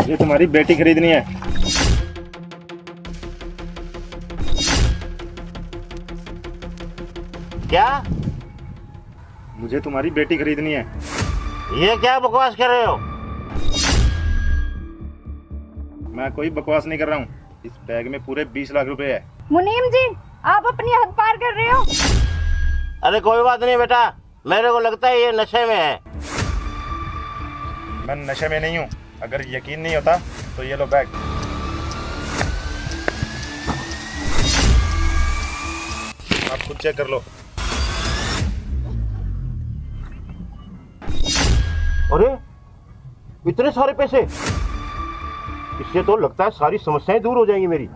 मुझे तुम्हारी बेटी खरीदनी है। क्या? मुझे तुम्हारी बेटी खरीदनी है। ये क्या बकवास कर रहे हो? मैं कोई बकवास नहीं कर रहा हूँ। इस बैग में पूरे 20 लाख रुपए है। मुनीम जी, आप अपनी हद पार कर रहे हो। अरे कोई बात नहीं बेटा, मेरे को लगता है ये नशे में है। मैं नशे में नहीं हूँ। अगर यकीन नहीं होता तो ये लो बैग। आप खुद चेक कर लो। अरे इतने सारे पैसे, इससे तो लगता है सारी समस्याएं दूर हो जाएंगी मेरी।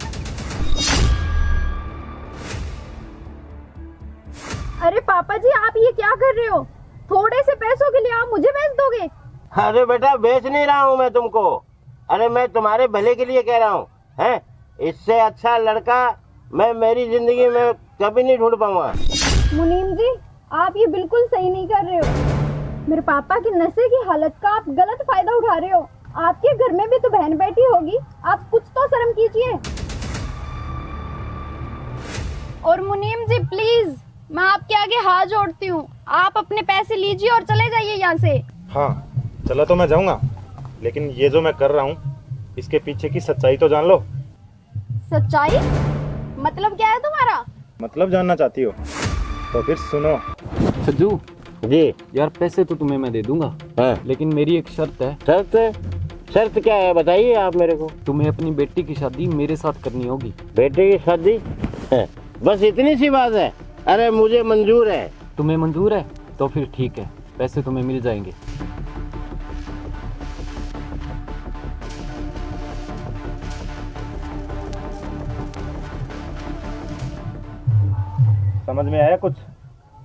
अरे पापा जी, आप ये क्या कर रहे हो? थोड़े से पैसों के लिए आप मुझे बेच दोगे? अरे बेटा बेच नहीं रहा हूँ मैं तुमको, अरे मैं तुम्हारे भले के लिए कह रहा हूँ। हैं, इससे अच्छा लड़का मैं मेरी जिंदगी में कभी नहीं ढूंढ पाऊंगा। मुनीम जी, आप ये बिल्कुल सही नहीं कर रहे हो। मेरे पापा की नशे की हालत का आप गलत फायदा उठा रहे हो। आपके घर में भी तो बहन बैठी होगी, आप कुछ तो शर्म कीजिए। और मुनीम जी प्लीज, मैं आपके आगे हाथ जोड़ती हूँ, आप अपने पैसे लीजिए और चले जाइए यहाँ से। हाँ चलो तो मैं जाऊंगा, लेकिन ये जो मैं कर रहा हूँ इसके पीछे की सच्चाई तो जान लो। सच्चाई? मतलब क्या है तुम्हारा? मतलब जानना चाहती हो तो फिर सुनो। सज्जू जी यार, पैसे तो तुम्हें मैं दे दूंगा, हाँ। लेकिन मेरी एक शर्त है। शर्त क्या है बताइए आप मेरे को। तुम्हें अपनी बेटी की शादी मेरे साथ करनी होगी। बेटे की शादी? बस इतनी सी बात है? अरे मुझे मंजूर है। तुम्हें मंजूर है तो फिर ठीक है, पैसे तुम्हें मिल जाएंगे। समझ में आया कुछ?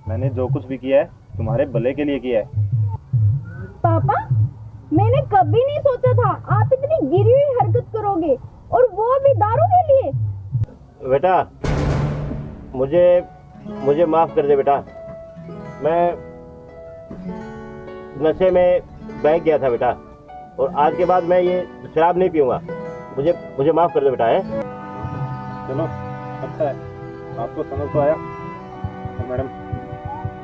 मैंने जो कुछ भी किया है तुम्हारे भले के लिए किया है। पापा, मैंने कभी नहीं सोचा था आप इतनी गिरी हुई हरकत करोगे, और वो भी दारू के लिए। बेटा मुझे माफ कर दे बेटा, मैं नशे में बह गया था बेटा, और आज के बाद मैं ये शराब नहीं पीऊंगा। मुझे माफ कर दे बेटा। है चलो अच्छा है, आपको समझ तो आया। तो मैडम,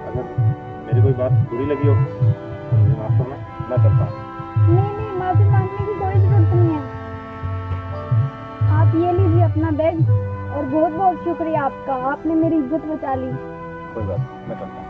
अगर मेरी कोई बात बुरी लगी हो तो मुझे माफ करना, मैं करता हूँ। नहीं, माफी मांगने की कोई जरूरत नहीं है। आप ये लीजिए अपना बैग, और बहुत बहुत शुक्रिया आपका, आपने मेरी इज्जत बचा ली। कोई बात नहीं, मैं करता हूँ।